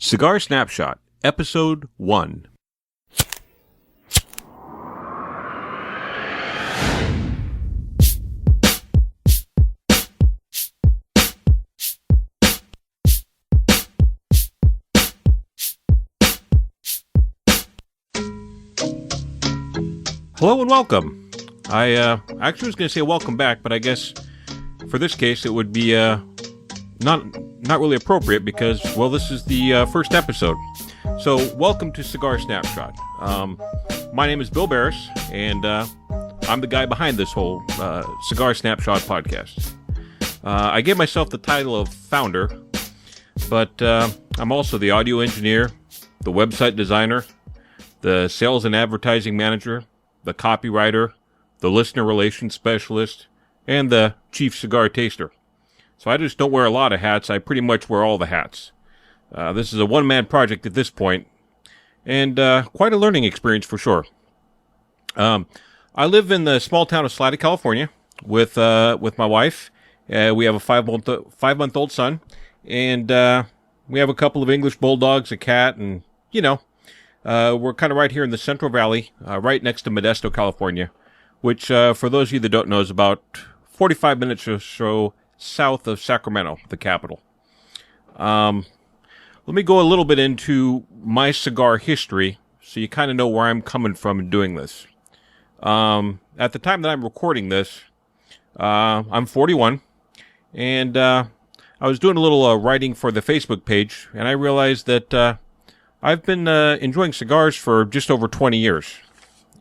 Cigar Snapshot, Episode 1. Hello and welcome. I actually was going to say welcome back, but I guess for this case it would be not really appropriate because, well, this is the first episode. So, welcome to Cigar Snapshot. My name is Bill Barris, and I'm the guy behind this whole Cigar Snapshot podcast. I gave myself the title of founder, but I'm also the audio engineer, the website designer, the sales and advertising manager, the copywriter, the listener relations specialist, and the chief cigar taster. So I just don't wear a lot of hats. I pretty much wear all the hats. This is a one-man project at this point, and quite a learning experience for sure. I live in the small town of Salida, California, with my wife. We have a five-month-old son, and we have a couple of English bulldogs, a cat, and we're kind of right here in the Central Valley, right next to Modesto, California, which for those of you that don't know is about 45 minutes or so south of Sacramento, the capital. Let me go a little bit into my cigar history so you kind of know where I'm coming from in doing this. At the time that I'm recording this, I'm 41, and I was doing a little writing for the Facebook page, and I realized that I've been enjoying cigars for just over 20 years,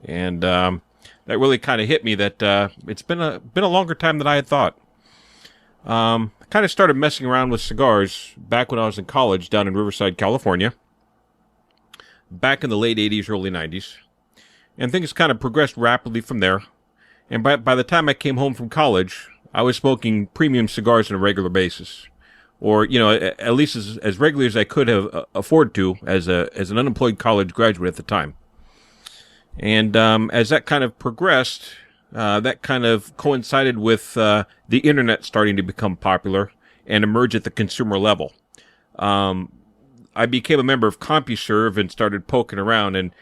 and that really kind of hit me that it's been a longer time than I had thought. I kind of started messing around with cigars back when I was in college down in Riverside, California, back in the late 80s, early 90s, and things kind of progressed rapidly from there, and by the time I came home from college, I was smoking premium cigars on a regular basis, or, at least as regularly as I could have afford to as an unemployed college graduate at the time. And as that kind of progressed, that kind of coincided with the internet starting to become popular and emerge at the consumer level. I became a member of CompuServe and started poking around, and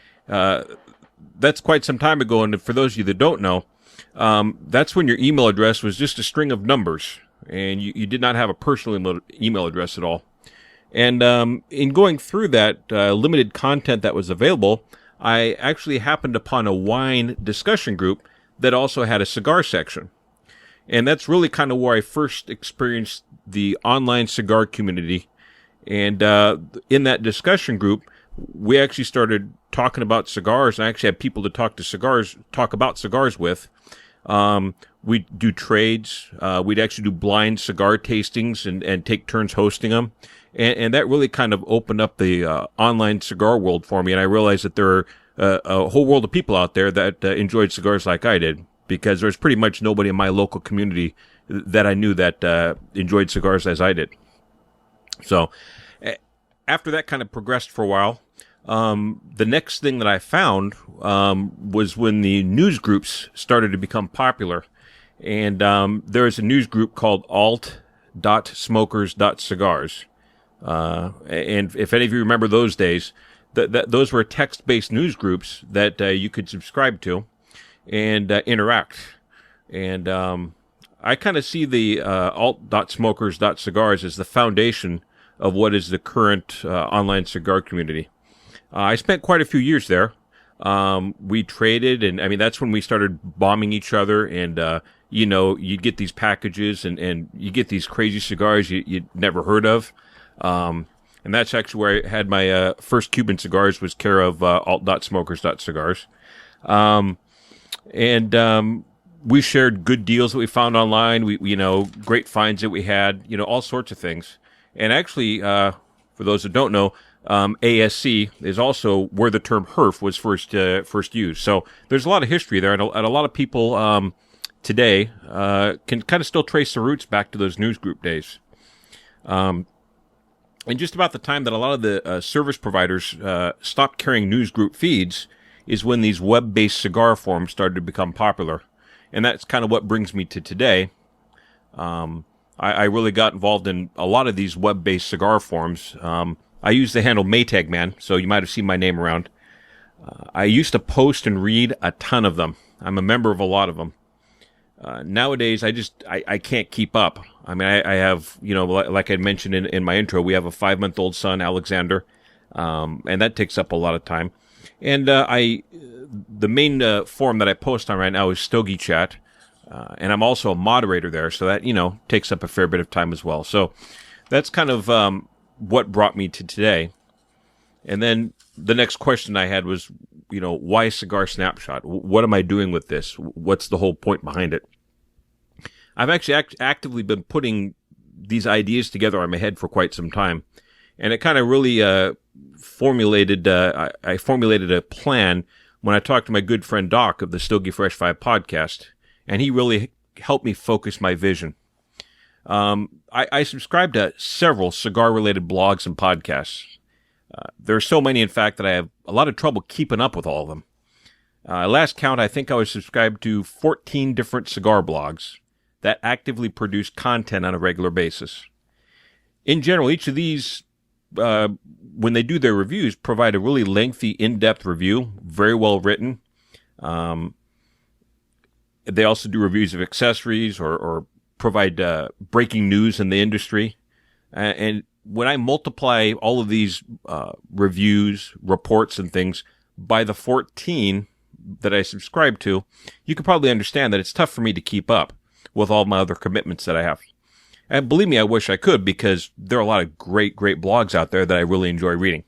that's quite some time ago. And for those of you that don't know, that's when your email address was just a string of numbers, and you did not have a personal email address at all. And in going through that limited content that was available, I actually happened upon a wine discussion group that also had a cigar section. And that's really kind of where I first experienced the online cigar community. And in that discussion group, we actually started talking about cigars, and I actually had people to talk about cigars with. We'd do trades. We'd actually do blind cigar tastings and take turns hosting them. And that really kind of opened up the online cigar world for me. And I realized that there are a whole world of people out there that enjoyed cigars like I did, because there's pretty much nobody in my local community that I knew that enjoyed cigars as I did. So after that kind of progressed for a while, the next thing that I found was when the news groups started to become popular. And there is a news group called alt.smokers.cigars. And if any of you remember those days, those were text-based news groups that you could subscribe to and interact. And I kind of see the alt.smokers.cigars as the foundation of what is the current online cigar community. I spent quite a few years there. We traded, and that's when we started bombing each other, and you'd get these packages and you get these crazy cigars you'd never heard of. And that's actually where I had my first Cuban cigars, was care of alt.smokers.cigars. And we shared good deals that we found online. We great finds that we had, all sorts of things. And actually, for those that don't know, ASC is also where the term HERF was first used. So there's a lot of history there, and a lot of people today can kind of still trace the roots back to those news group days. And just about the time that a lot of the service providers stopped carrying news group feeds is when these web-based cigar forums started to become popular. And that's kind of what brings me to today. I really got involved in a lot of these web-based cigar forums I use the handle Maytag Man, so you might have seen my name around. I used to post and read a ton of them. I'm a member of a lot of them. Nowadays, I can't keep up. I mean, I have, like I mentioned in my intro, we have a 5-month-old son, Alexander, and that takes up a lot of time. And the main forum that I post on right now is Stogie Chat, and I'm also a moderator there, so that, takes up a fair bit of time as well. So that's kind of what brought me to today. And then the next question I had was, why Cigar Snapshot? What am I doing with this? What's the whole point behind it? I've actually actively been putting these ideas together on my head for quite some time. And it kind of really formulated a plan when I talked to my good friend Doc of the Stogie Fresh 5 podcast. And he really helped me focus my vision. I subscribe to several cigar-related blogs and podcasts. There are so many, in fact, that I have a lot of trouble keeping up with all of them. Last count, I think I was subscribed to 14 different cigar blogs that actively produce content on a regular basis. In general, each of these, when they do their reviews, provide a really lengthy, in-depth review, very well written. They also do reviews of accessories or provide breaking news in the industry. And when I multiply all of these reviews, reports, and things by the 14 that I subscribe to, you can probably understand that it's tough for me to keep up with all my other commitments that I have. And believe me, I wish I could, because there are a lot of great blogs out there that I really enjoy reading.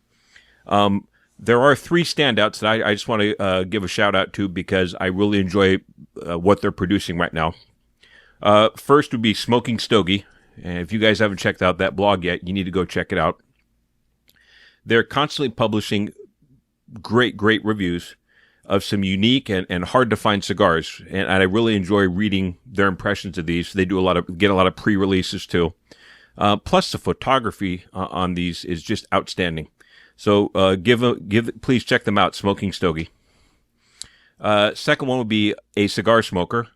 There are 3 standouts that I just want to give a shout out to because I really enjoy what they're producing right now. First would be Smoking Stogie. And if you guys haven't checked out that blog yet, you need to go check it out. They're constantly publishing great reviews of some unique and hard-to-find cigars. And I really enjoy reading their impressions of these. They get a lot of pre-releases, too. Plus, the photography on these is just outstanding. So please check them out, Smoking Stogie. Second one would be A Cigar Smoker.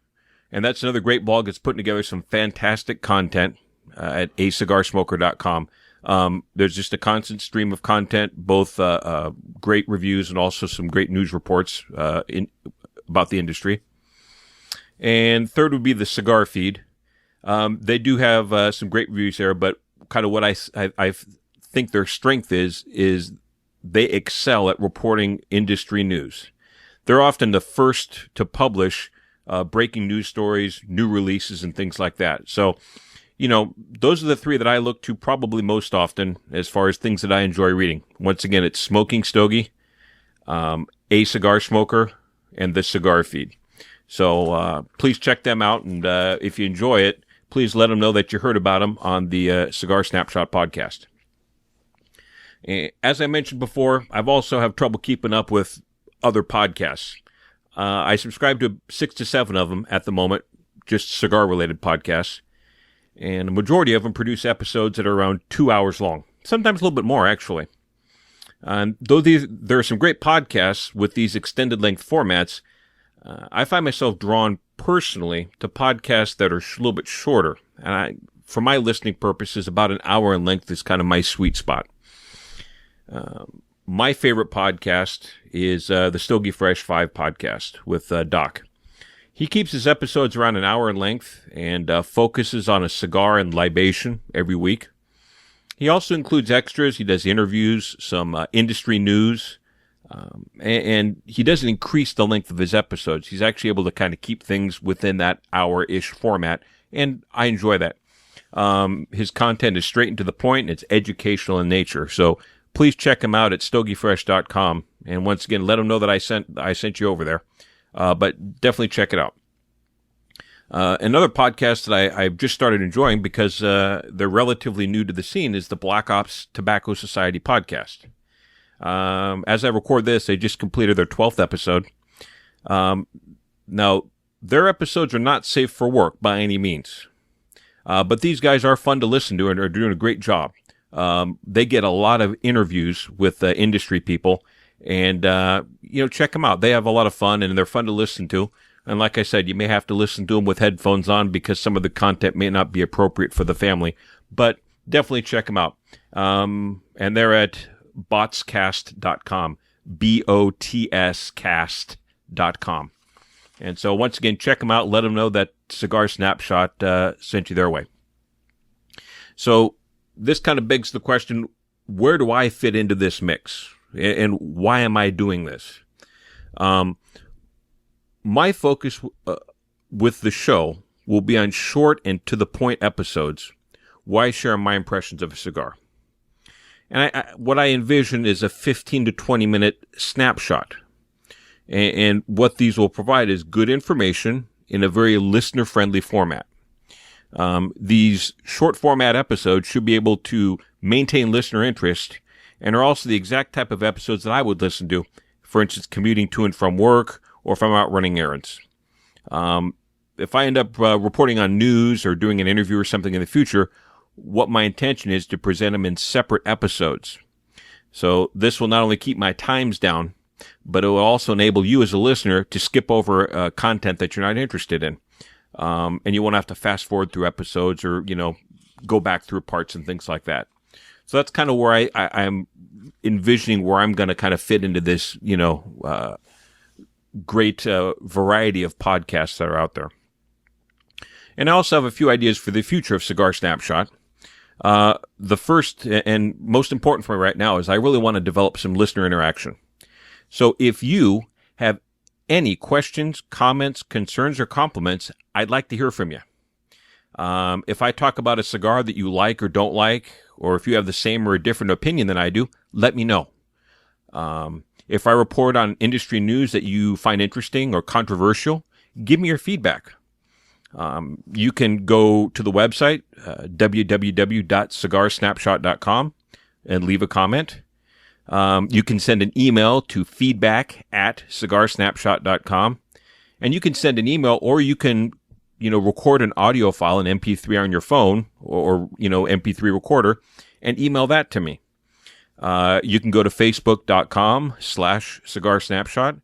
And that's another great blog that's putting together some fantastic content at acigarsmoker.com. There's just a constant stream of content, both great reviews and also some great news reports about the industry. And third would be the Cigar Feed. They do have some great reviews there, but kind of what I think their strength is they excel at reporting industry news. They're often the first to publish breaking news stories, new releases, and things like that. So, those are the 3 that I look to probably most often as far as things that I enjoy reading. Once again, it's Smoking Stogie, A Cigar Smoker, and the Cigar Feed. So please check them out, and if you enjoy it, please let them know that you heard about them on the Cigar Snapshot Podcast. As I mentioned before, I've also have trouble keeping up with other podcasts. I subscribe to 6 to 7 of them at the moment, just cigar-related podcasts. And the majority of them produce episodes that are around 2 hours long, sometimes a little bit more, actually. And though there are some great podcasts with these extended-length formats, I find myself drawn personally to podcasts that are a little bit shorter. And for my listening purposes, about an hour in length is kind of my sweet spot. My favorite podcast is the Stogie Fresh 5 podcast with Doc. He keeps his episodes around an hour in length and focuses on a cigar and libation every week. He also includes extras. He does interviews, some industry news, and he doesn't increase the length of his episodes. He's actually able to kind of keep things within that hour-ish format, and I enjoy that. His content is straight and to the point, and it's educational in nature. So please check him out at stogiefresh.com. And once again, let him know that I sent you over there. But definitely check it out. Another podcast that I've just started enjoying because they're relatively new to the scene is the Black Ops Tobacco Society podcast. As I record this, they just completed their 12th episode. Now, their episodes are not safe for work by any means. But these guys are fun to listen to and are doing a great job. They get a lot of interviews with industry people. And, check them out. They have a lot of fun, and they're fun to listen to. And like I said, you may have to listen to them with headphones on because some of the content may not be appropriate for the family. But definitely check them out. And they're at botscast.com, botscast.com. And so once again, check them out. Let them know that Cigar Snapshot sent you their way. So this kind of begs the question, where do I fit into this mix? And why am I doing this? My focus with the show will be on short and to-the-point episodes where I share my impressions of a cigar. And what I envision is a 15 to 20-minute snapshot. And what these will provide is good information in a very listener-friendly format. These short-format episodes should be able to maintain listener interest and are also the exact type of episodes that I would listen to, for instance, commuting to and from work or if I'm out running errands. If I end up reporting on news or doing an interview or something in the future, what my intention is to present them in separate episodes. So this will not only keep my times down, but it will also enable you as a listener to skip over content that you're not interested in. And you won't have to fast forward through episodes or, go back through parts and things like that. So that's kind of where I'm envisioning where I'm going to kind of fit into this, great variety of podcasts that are out there. And I also have a few ideas for the future of Cigar Snapshot. The first and most important for me right now is I really want to develop some listener interaction. So if you have any questions, comments, concerns, or compliments, I'd like to hear from you. If I talk about a cigar that you like or don't like, or if you have the same or a different opinion than I do, let me know. If I report on industry news that you find interesting or controversial, give me your feedback. You can go to the website, www.cigarsnapshot.com, and leave a comment. You can send an email to feedback@cigarsnapshot.com, and you can send an email, or you can, record an audio file, an MP3 on your phone, or MP3 recorder, and email that to me. You can go to facebook.com/cigarsnapshot.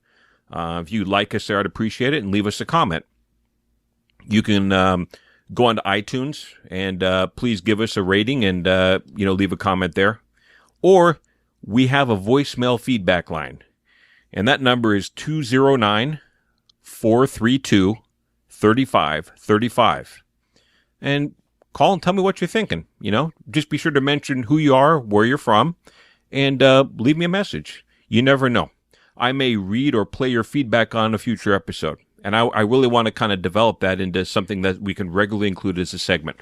If you like us there, I'd appreciate it, and leave us a comment. You can go onto iTunes and please give us a rating and leave a comment there. Or we have a voicemail feedback line, and that number is 209-432-3535. And call and tell me what you're thinking. Just be sure to mention who you are, where you're from, and leave me a message. You never know. I may read or play your feedback on a future episode. And I really want to kind of develop that into something that we can regularly include as a segment.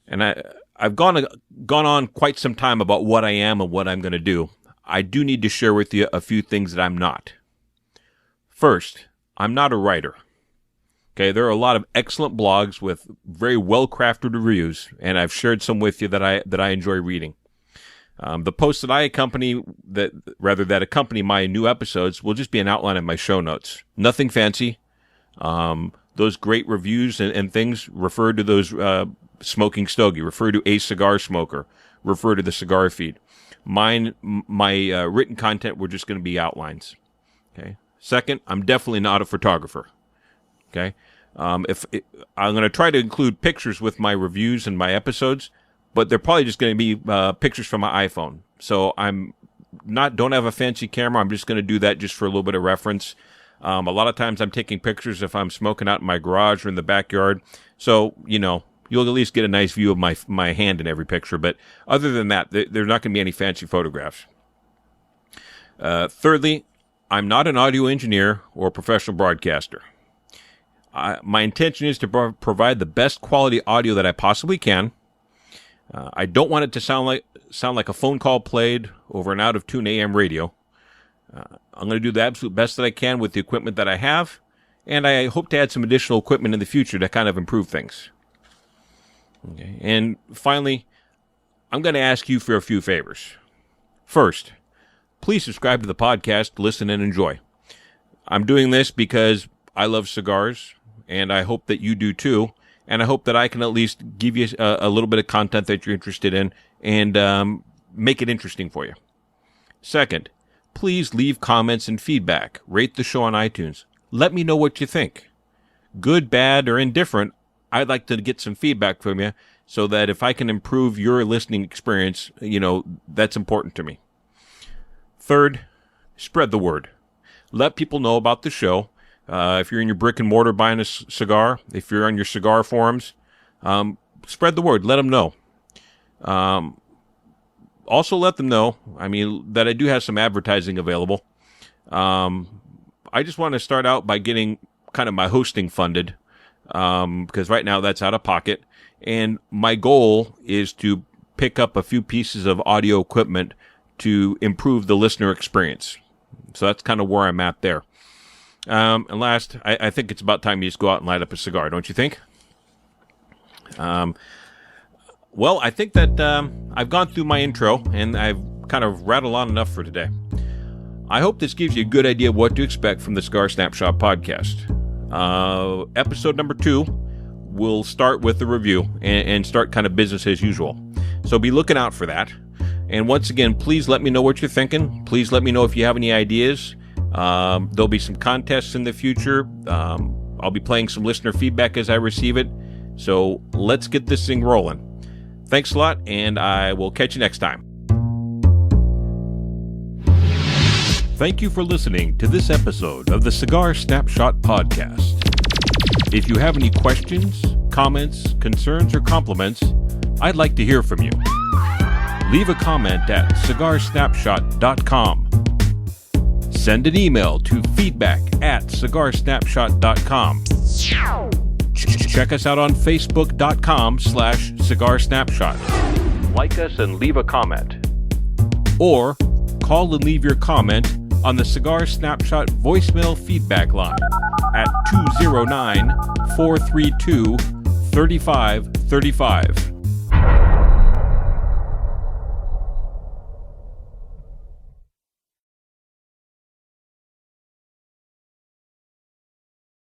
And I've gone on quite some time about what I am and what I'm going to do. I do need to share with you a few things that I'm not. First, I'm not a writer. Okay, there are a lot of excellent blogs with very well-crafted reviews, and I've shared some with you that I enjoy reading. The posts that accompany my new episodes will just be an outline of my show notes. Nothing fancy. Those great reviews and things refer to those Smoking Stogie, refer to A Cigar Smoker, refer to the Cigar Feed. My written content were just going to be outlines. Okay. Second, I'm definitely not a photographer. Okay. I'm going to try to include pictures with my reviews and my episodes, but they're probably just going to be pictures from my iPhone. So don't have a fancy camera. I'm just going to do that just for a little bit of reference. A lot of times I'm taking pictures if I'm smoking out in my garage or in the backyard. So, you'll at least get a nice view of my hand in every picture. But other than that, there's not going to be any fancy photographs. Thirdly, I'm not an audio engineer or professional broadcaster. My intention is to provide the best quality audio that I possibly can. I don't want it to sound like a phone call played over an out-of-tune AM radio. I'm going to do the absolute best that I can with the equipment that I have, and I hope to add some additional equipment in the future to kind of improve things. Okay. And finally, I'm going to ask you for a few favors. First, please subscribe to the podcast, listen, and enjoy. I'm doing this because I love cigars, and I hope that you do too. And I hope that I can at least give you a little bit of content that you're interested in and make it interesting for you. Second, please leave comments and feedback. Rate the show on iTunes. Let me know what you think. Good, bad, or indifferent, I'd like to get some feedback from you so that if I can improve your listening experience, that's important to me. Third, spread the word. Let people know about the show. If you're in your brick and mortar buying a cigar, if you're on your cigar forums, spread the word. Let them know. Also let them know, that I do have some advertising available. I just want to start out by getting kind of my hosting funded, because right now that's out of pocket. And my goal is to pick up a few pieces of audio equipment to improve the listener experience. So that's kind of where I'm at there. And last, I think it's about time you just go out and light up a cigar, don't you think? Well, I think that I've gone through my intro, and I've kind of rattled on enough for today. I hope this gives you a good idea of what to expect from the Cigar Snapshot Podcast. Episode number 2, we'll start with the review and start kind of business as usual. So be looking out for that. And once again, please let me know what you're thinking. Please let me know if you have any ideas. There'll be some contests in the future. I'll be playing some listener feedback as I receive it. So let's get this thing rolling. Thanks a lot, and I will catch you next time. Thank you for listening to this episode of the Cigar Snapshot Podcast. If you have any questions, comments, concerns, or compliments, I'd like to hear from you. Leave a comment at cigarsnapshot.com. Send an email to feedback@cigarsnapshot.com. Check us out on facebook.com/cigarsnapshot. Like us and leave a comment. Or call and leave your comment on the Cigar Snapshot voicemail feedback line at 209-432-3535.